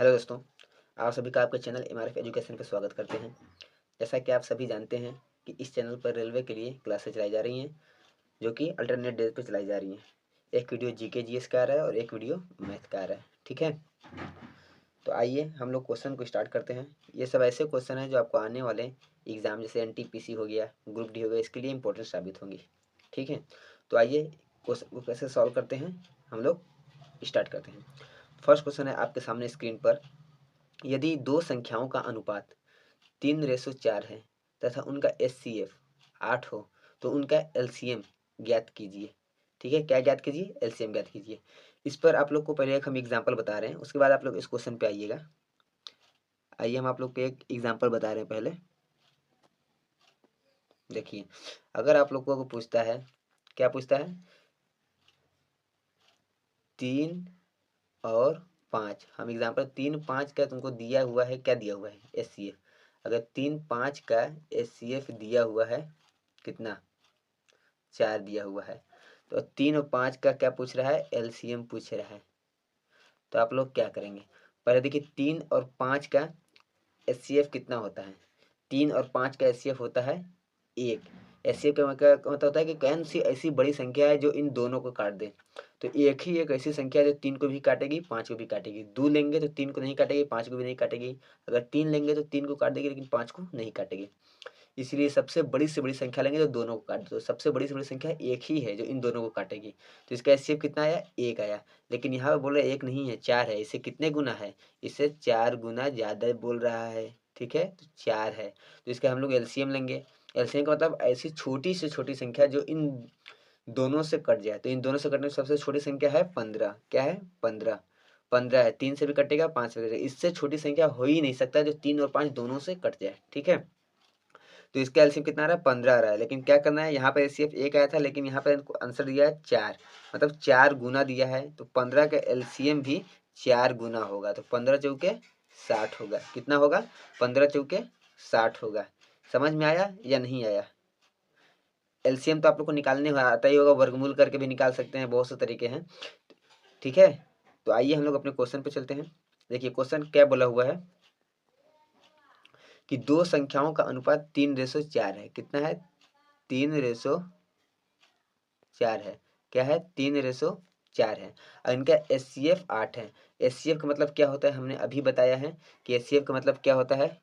Hello दोस्तों, आप सभी का आपके चैनल एमआरएफ एजुकेशन पे स्वागत करते हैं। जैसा कि आप सभी जानते हैं कि इस चैनल पर रेलवे के लिए क्लासेस चलाई जा रही हैं, जो कि अल्टरनेट डेज पे चलाई जा रही हैं। एक वीडियो जीके जीएस का आ रहा है और एक वीडियो मैथ का आ रहा है। ठीक है, तो आइए हम लोग क्वेश्चन को स्टार्ट करते हैं। ये सब ऐसे क्वेश्चन हैं जो आपको आने वाले एग्जाम जैसे एनटीपीसी हो गया, ग्रुप डी हो गया, इसके लिए इंपॉर्टेंट साबित होंगी। ठीक है, तो आइए क्वेश्चन को कैसे सॉल्व करते हैं हम लोग स्टार्ट करते हैं। फर्स्ट क्वेश्चन है आपके सामने स्क्रीन पर। यदि दो संख्याओं का अनुपात 3:4 है तथा उनका एचसीएफ 8 हो तो उनका एलसीएम ज्ञात कीजिए। ठीक है, क्या ज्ञात कीजिए? एलसीएम ज्ञात कीजिए। इस पर आप लोग को पहले एक हम एग्जांपल बता रहे हैं, उसके बाद आप लोग इस क्वेश्चन पे आइएगा। आइए हम आप लोग को एक एग्जांपल बता रहे हैं। पहले देखिए, अगर आप लोग को पूछता है, क्या पूछता है? 3 और 5। हम एग्जांपल 3-5 का तुमको दिया हुआ है, क्या दिया हुआ है? एचसीएफ। अगर 3-5 का एचसीएफ दिया हुआ है कितना? 4 दिया हुआ है। तो 3 और 5 का क्या पूछ रहा है? एलसीएम पूछ रहा है। तो आप लोग क्या करेंगे? पहले देखिए, 3 और 5 का एचसीएफ कितना होता है? 3 और 5 का एचसीएफ होता है 1। एचसीएफ का मतलब होता है कि कौन सी ऐसी बड़ी संख्या है जो इन दोनों को काट दे। तो एक ही एक ऐसी संख्या है जो 3 को भी काटेगी, 5 को भी काटेगी। 2 लेंगे तो 3 को नहीं काटेगी, 5 को भी नहीं काटेगी। अगर 3 लेंगे तो 3 को काट देगी लेकिन 5 को नहीं काटेगी। इसलिए सबसे बड़ी से बड़ी संख्या लेंगे तो दोनों को काट दो। सबसे बड़ी से बड़ी संख्या एक ही है जो इन दोनों को काटेगी। तो इसका एचसीएफ कितना आया? 1 आया। लेकिन यहाँ पे बोल रहे 1 नहीं है, 4 है। इससे कितने गुना है? इससे 4 गुना ज़्यादा बोल रहा है। ठीक है, तो 4 है। तो इसका हम लोग एलसीएम लेंगे। एलसीएम का मतलब ऐसी छोटी से छोटी संख्या जो इन दोनों से कट जाए। तो इन दोनों से कटने में सबसे छोटी संख्या है 15। क्या है? 15। 15 है, 3 से भी कटेगा, 5 से भी कटेगा। इससे छोटी संख्या हो ही नहीं सकता जो 3 और 5 दोनों से कट जाए। ठीक है, तो इसका एलसीएम कितना आ रहा है? 15 आ रहा है। लेकिन क्या करना है, यहाँ पे एचसीएफ 1 आया था लेकिन यहाँ पे आंसर दिया है 4, मतलब 4 गुना दिया है। तो 15 का एलसीएम भी 4 गुना होगा। तो 15 चौके 60 होगा। कितना होगा? 15 चौके 60 होगा। समझ में आया या नहीं आया? एलसीएम तो आप लोग को निकालने आता ही होगा, वर्गमूल करके भी निकाल सकते हैं, बहुत से तरीके हैं। ठीक है, तो आइए हम लोग अपने क्वेश्चन पे चलते हैं। देखिए क्वेश्चन क्या बोला हुआ है कि दो संख्याओं का अनुपात 3:4 है। कितना है? 3:4 है। क्या है? 3:4 है। और इनका एचसीएफ 8 है। एचसीएफ का मतलब क्या होता है? हमने अभी बताया है कि एचसीएफ का मतलब क्या होता है।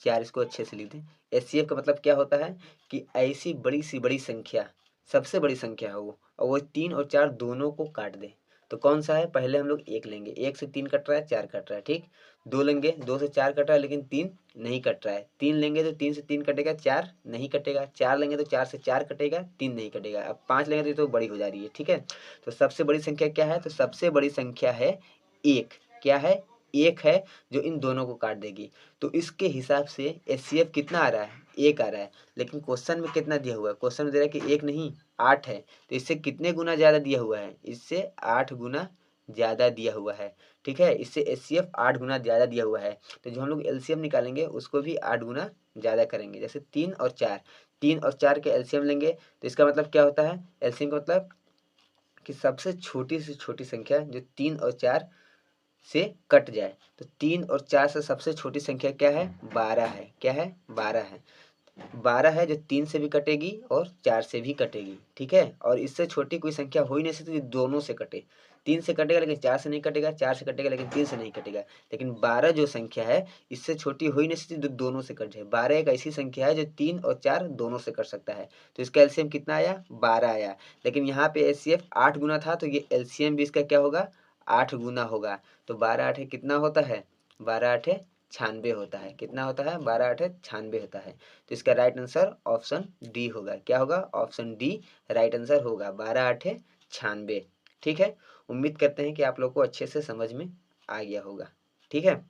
4 इसको अच्छे से लिख दें। एचसीएफ का मतलब क्या होता है कि ऐसी बड़ी सी बड़ी संख्या, सबसे बड़ी संख्या हो वो, और वो 3 और 4 दोनों को काट दे। तो कौन सा है? पहले हम लोग 1 लेंगे। 1 से 3 कट रहा है, 4 कट रहा है। ठीक, 2 लेंगे, 2 से 4 कट रहा है लेकिन 3 नहीं कट रहा है। 3 लेंगे तो 3 से 3 कटेगा, 4 नहीं कटेगा। 4 लेंगे तो 4 से 4 कटेगा, 3 नहीं कटेगा। अब 5 लेंगे तो ये तो बड़ी हो जा रही है। ठीक है, तो सबसे बड़ी संख्या क्या है? तो सबसे बड़ी संख्या है 1। क्या है? 1 है, जो इन दोनों को काट देगी। तो इसके हिसाब से एचसीएफ कितना आ रहा है? 1 आ रहा है। लेकिन क्वेश्चन में कितना दिया हुआ है? क्वेश्चन में दे रहा है कि 1 नहीं 8 है। तो इससे कितने गुना ज़्यादा दिया हुआ है? इससे 8 गुना ज़्यादा दिया हुआ है। ठीक है, इससे एचसीएफ 8 गुना ज़्यादा दिया हुआ है। तो जो हम लोग एलसीएम निकालेंगे उसको भी 8 गुना ज़्यादा करेंगे। जैसे 3 और 4, 3 और 4 के एलसीएम लेंगे तो इसका मतलब क्या होता है? एलसीएम का मतलब कि सबसे छोटी से छोटी संख्या जो 3 और 4 से कट जाए। तो 3 और 4 से सबसे छोटी संख्या क्या है? 12 है। क्या है? 12 है। 12 है जो 3 से भी कटेगी और 4 से भी कटेगी। ठीक है, और इससे छोटी कोई संख्या हो ही नहीं सकती जो दोनों से कटे। 3 से कटेगा लेकिन 4 से नहीं कटेगा, 4 से कटेगा लेकिन 3 से नहीं कटेगा। लेकिन 12 जो संख्या है इससे छोटी हो ही नहीं सकती जो दोनों से कट जाए। 12 एक ऐसी संख्या है जो 3 और 4 दोनों से कट सकता है। तो इसका एलसीएम कितना आया? 12 आया। लेकिन यहाँ पे एचसीएफ 8 गुना था तो ये एलसीएम भी इसका क्या होगा? 8 गुना होगा। तो 12 8 कितना होता है? 12 8 96 होता है। कितना होता है? 12 8 96 होता है। तो इसका राइट आंसर ऑप्शन डी होगा। क्या होगा? ऑप्शन डी राइट आंसर होगा। 12 8 96। ठीक है, उम्मीद करते हैं कि आप लोग को अच्छे से समझ में आ गया होगा। ठीक है,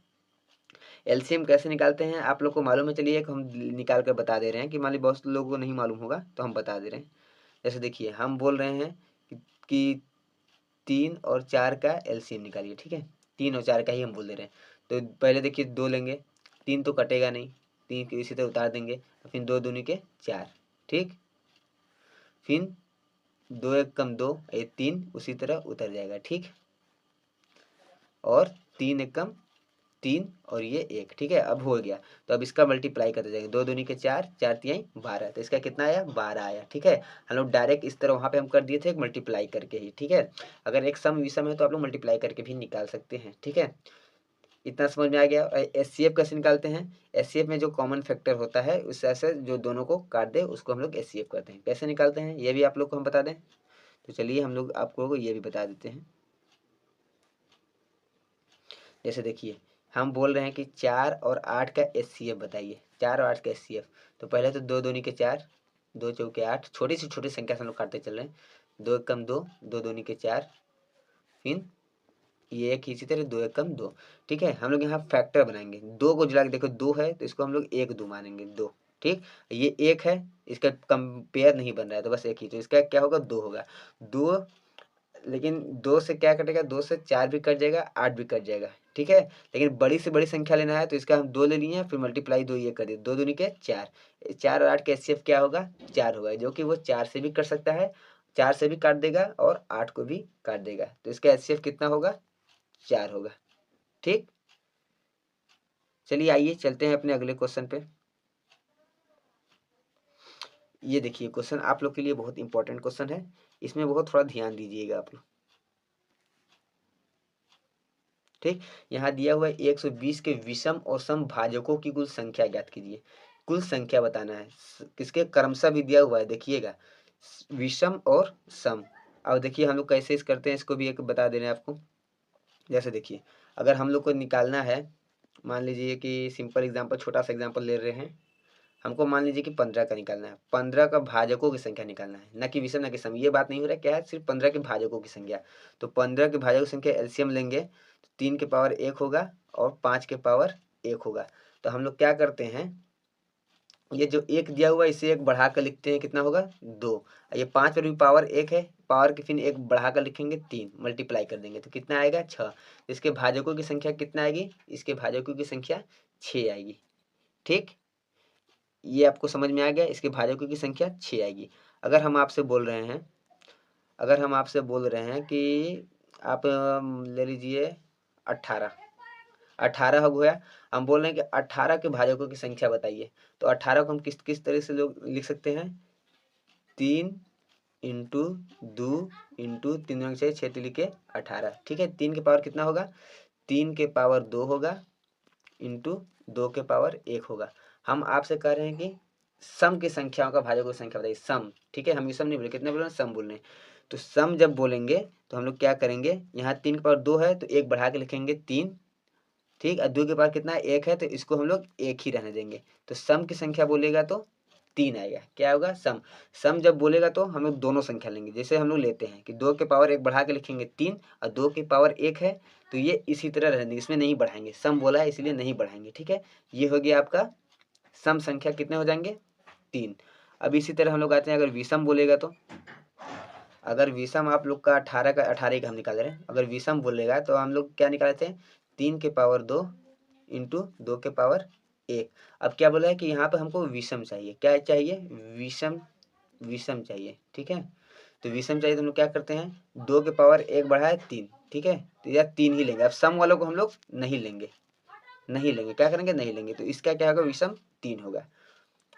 एलसीएम कैसे निकालते हैं आप लोग को मालूम है? चलिए एक हम निकाल कर बता दे रहे हैं कि मान ली बहुत लोगों को नहीं मालूम होगा तो हम बता दे रहे हैं। जैसे देखिए, हम बोल रहे हैं कि 3 और 4 का एलसीएम निकालिए। ठीक है, 3 और 4 का ही हम बोल दे रहे हैं। तो पहले देखिए 2 लेंगे, 3 तो कटेगा नहीं, 3 को इसी तरह उतार देंगे। फिर 2 दूनी के 4। ठीक, फिर 2 1 कम 2, ये 3 उसी तरह उतर जाएगा। ठीक, और 3 एकम 3 और ये 1, ठीक है। अब हो गया, तो अब इसका मल्टीप्लाई करते जाएंगे, 2 दूनी के 4, 4 तिहाई 12, तो इसका कितना आया 12 आया, ठीक है। हम लोग डायरेक्ट इस तरह वहाँ पे हम कर दिए थे मल्टीप्लाई करके ही, ठीक है। अगर एक सम विषम है तो आप लोग मल्टीप्लाई करके भी निकाल सकते हैं, ठीक है। इतना समझ में आ गया। एचसीएफ कैसे निकालते हैं, एचसीएफ में जो कॉमन फैक्टर होता है उस ऐसे जो दोनों को काट दे उसको हम लोग एचसीएफ करते हैं। कैसे निकालते हैं ये भी आप लोग को हम बता दें, तो चलिए हम लोग आपको ये भी बता देते हैं। जैसे देखिए हम बोल रहे हैं कि 4 और 8 का एचसीएफ बताइए, 4 और 8 का एचसीएफ। तो पहले तो 2 दूनी के 4, 2 चौके 8, छोटी से छोटी संख्या से हम लोग काटते चल रहे हैं। 2 एकम 2, 2 दूनी के 4, फिर ये एक इसी तरह 2 एकम 2, ठीक है। हम लोग यहाँ फैक्टर बनाएंगे, 2 को जला के देखो 2 है तो इसको हम लोग 1 2 मानेंगे, 2, ठीक। ये 1 है, इसका कंपेयर नहीं बन रहा है तो बस एक ही, तो इसका क्या होगा 2 होगा। 2, लेकिन 2 से क्या कटेगा, 2 से 4 भी कट जाएगा, 8 भी कट जाएगा, ठीक है। लेकिन बड़ी से बड़ी संख्या लेना है तो इसका हम 2 ले लिए हैं, फिर मल्टीप्लाई 2 ये कर दिए, 2 दूनी के 4, 4 और 8 का एचसीएफ क्या होगा 4 होगा, जो कि वो 4 से भी कट सकता है, 4 से भी काट देगा और 8 को भी काट देगा, तो इसका एचसीएफ कितना होगा 4 होगा, ठीक। चलिए आइए चलते हैं अपने अगले क्वेश्चन पे। ये देखिए क्वेश्चन आप लोग के लिए बहुत इंपॉर्टेंट क्वेश्चन है, इसमें बहुत थोड़ा ध्यान दीजिएगा आप लोग, ठीक। यहाँ दिया हुआ है 120 के विषम और सम भाजकों की कुल संख्या ज्ञात कीजिए। कुल संख्या बताना है, किसके क्रमशः भी दिया हुआ है, देखिएगा विषम और सम। अब देखिए हम लोग कैसे इस करते हैं, इसको भी एक बता दे रहे हैं आपको। जैसे देखिए अगर हम लोग को निकालना है, मान लीजिए कि सिंपल एग्जांपल, छोटा सा एग्जांपल ले रहे हैं, हमको मान लीजिए कि 15 का निकालना है, 15 का भाजकों की संख्या निकालना है, न कि विषम न कि सम, ये बात नहीं हो रहा है, क्या है सिर्फ 15 के भाजकों की संख्या। तो 15 के भाजकों की संख्या एलसीएम लेंगे तो 3 के पावर 1 होगा और 5 के पावर 1 होगा। तो हम लोग क्या करते हैं, ये जो 1 दिया हुआ है इसे 1 बढ़ा कर लिखते हैं, कितना होगा 2, ये 5 पर भी पावर 1 है, पावर के फिर 1 बढ़ा कर लिखेंगे 3, मल्टीप्लाई कर देंगे तो कितना आएगा 6। इसके भाजकों की संख्या कितना आएगी, इसके भाजकों की संख्या 6 आएगी, ठीक। ये आपको समझ में आ गया, इसके भाजकों की संख्या 6 आएगी। अगर हम आपसे बोल रहे हैं, अगर हम आपसे बोल रहे हैं कि आप ले लीजिए 18, 18 हो गया, हम बोल रहे हैं कि 18 के भाजकों की संख्या बताइए, तो 18 को हम किस किस तरह से लोग लिख सकते हैं, 3 इंटू 2 इंटू 3 दूनी 6, 6 लिखे 18, ठीक है। 3 के पावर कितना होगा, 3 के पावर 2 होगा इंटू 2 के पावर 1 होगा। हम आपसे कह रहे हैं कि सम की संख्याओं का भाजकों की संख्या बताइए, सम, ठीक है। हम ये सम नहीं बोले, कितने बोल रहे हैं, सम बोल रहे हैं। तो सम जब बोलेंगे तो हम लोग क्या करेंगे, यहाँ 3 के पावर 2 है तो 1 बढ़ा के लिखेंगे 3, ठीक। और 2 के पावर कितना है 1 है तो इसको हम लोग 1 ही रहने देंगे। तो सम की संख्या बोलेगा तो 3 आएगा, क्या होगा सम। सम जब बोलेगा तो हम लोग दोनों संख्या लेंगे, जैसे हम लोग लेते हैं कि 2 के पावर 1 बढ़ा के लिखेंगे 3 और 2 के पावर 1 है तो ये इसी तरह रहने देंगे, इसमें नहीं बढ़ाएंगे, सम बोला है इसलिए नहीं बढ़ाएंगे, ठीक है। ये हो गया आपका सम संख्या, कितने हो जाएंगे 3। अब इसी तरह हम लोग आते हैं, अगर विषम बोलेगा तो, अगर विषम आप लोग का 18 का 18 का हम निकाल रहे हैं, अगर विषम बोलेगा तो हम लोग क्या निकालते हैं, 3 के पावर 2 इंटू 2 के पावर 1। अब क्या बोला है कि यहाँ पे हमको विषम चाहिए, क्या चाहिए विषम, विषम चाहिए, ठीक है। तो विषम चाहिए तो हम लोग क्या करते हैं, 2 के पावर 1 बढ़ाए 3, ठीक है, तो यह 3 ही लेंगे। अब सम वालों को हम लोग नहीं लेंगे, नहीं लेंगे, क्या करेंगे नहीं लेंगे, तो इसका क्या होगा विषम 3 होगा,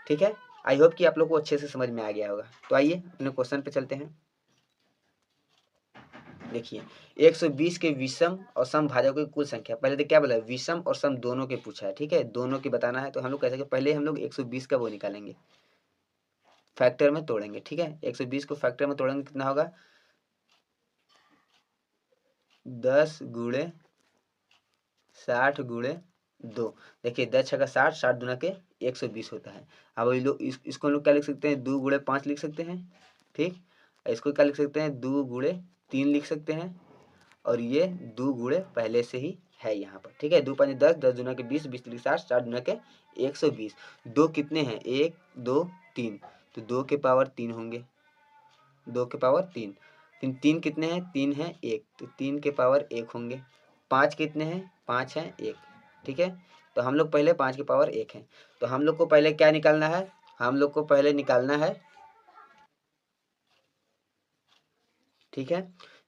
ठीक है। आई होप कि आप लोग को अच्छे से समझ में आ गया होगा। तो आइए अपने क्वेश्चन पे चलते हैं। देखिए 120 के विषम और सम भाजकों की कुल संख्या, पहले तो क्या बोला विषम और सम दोनों के पूछा है, ठीक है, दोनों की बताना है। तो हम लोग कैसे, पहले हम लोग 120 का वो निकालेंगे, फैक्टर में तोड़ेंगे, ठीक है। 120 को फैक्टर में तोड़ेंगे कितना होगा 10 गुणे 60 गुणे 2। देखिए 10 छक्का 60, 60 दूना के 120 होता है। अब ये लोग इसको हम लोग क्या लिख सकते हैं, 2 गुणे 5 लिख सकते हैं, ठीक। इसको क्या लिख सकते हैं 2 गुणे 3 लिख सकते हैं, और ये 2 गुणे पहले से ही है यहाँ पर, ठीक है। 2 5 10, 10 दूना के 20, 20 60, 60 दूना के 120। 2 कितने हैं 1 2 3, तो 2 के पावर 3 होंगे, 2 के पावर 3। फिर 3 कितने हैं 3 है 1, तो 3 के पावर 1 होंगे। 5 कितने हैं 5 है 1, ठीक है। तो हम लोग पहले 5 के पावर 1 है, तो हम लोग को पहले क्या निकालना है, हम लोग को पहले निकालना है, ठीक है।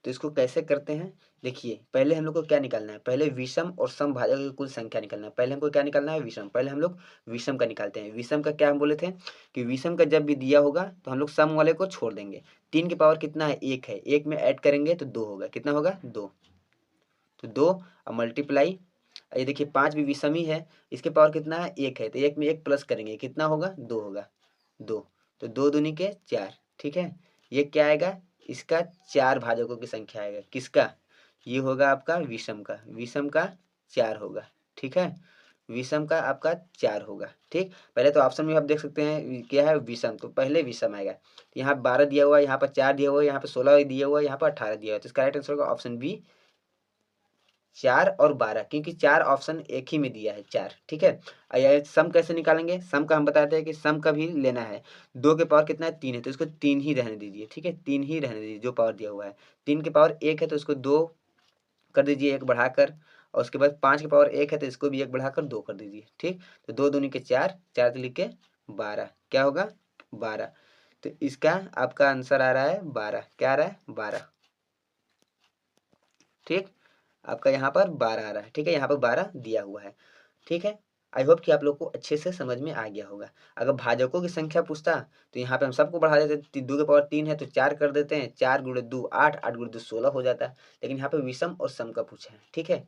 तो इसको कैसे करते हैं, देखिए पहले हम लोग को क्या निकालना है, पहले विषम और सम भाजक की कुल संख्या निकालना है। पहले हमको क्या निकालना है, विषम। पहले हम लोग विषम का निकालते हैं। विषम का क्या हम बोले थे कि विषम का जब भी दिया होगा तो हम लोग सम वाले को छोड़ देंगे। 3 की पावर कितना है, 1 है, 1 में ऐड करेंगे तो 2 होगा, कितना होगा 2, तो 2 और मल्टीप्लाई, ये देखिए 5 भी विषम ही है, इसके पावर कितना है 1 है, तो 1 में 1 प्लस करेंगे कितना होगा 2 होगा, 2, तो 2 दूनी के 4, ठीक है। ये क्या आएगा, इसका 4 भाजकों की संख्या आएगा, किसका, ये होगा आपका विषम का, विषम का 4 होगा, ठीक है। विषम का आपका 4 होगा, ठीक। पहले तो ऑप्शन में आप देख सकते हैं क्या है विषम, तो पहले विषम आएगा। तो यहाँ 12 दिया हुआ है, यहाँ पर 4 दिया हुआ है, यहाँ पर 16 दिया हुआ है, यहाँ पर 18 दिया हुआ है, तो इसका राइट आंसर होगा ऑप्शन बी 4 और 12, क्योंकि 4 ऑप्शन एक ही में दिया है 4, ठीक है। ये सम कैसे निकालेंगे, सम का हम बताते हैं कि सम का भी लेना है। 2 के पावर कितना है 3 है, तो इसको 3 ही रहने दीजिए, ठीक है, 3 ही रहने दीजिए जो पावर दिया हुआ है। 3 के पावर 1 है तो इसको 2 कर दीजिए 1 बढ़ाकर, और उसके बाद 5 के पावर 1 है तो इसको भी 1 बढ़ाकर 2 कर दीजिए, ठीक। तो 2 दूनी के 4, 4 तो लिख के 12, क्या होगा 12, तो इसका आपका आंसर आ रहा है 12, क्या आ रहा है 12, ठीक। आपका यहाँ पर 12 आ रहा है, ठीक है, यहाँ पर 12 दिया हुआ है, ठीक है। आई होप कि आप लोग को अच्छे से समझ में आ गया होगा। अगर भाजकों की संख्या पूछता तो यहाँ पे हम सबको बढ़ा देते, 2 के पावर 3 है तो 4 कर देते हैं, 4 गुणे 2 8, 8 गुणे 2 16 हो जाता है, लेकिन यहाँ पे विषम और सम का पूछा है, ठीक है।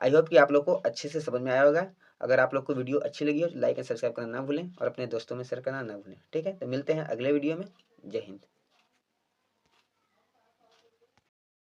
आई होप कि आप लोग को अच्छे से समझ में आया होगा। अगर आप लोग को वीडियो अच्छी लगी हो तो लाइक एंड सब्सक्राइब करना ना भूलें और अपने दोस्तों में शेयर करना ना भूलें, ठीक है। तो मिलते हैं अगले वीडियो में, जय हिंद।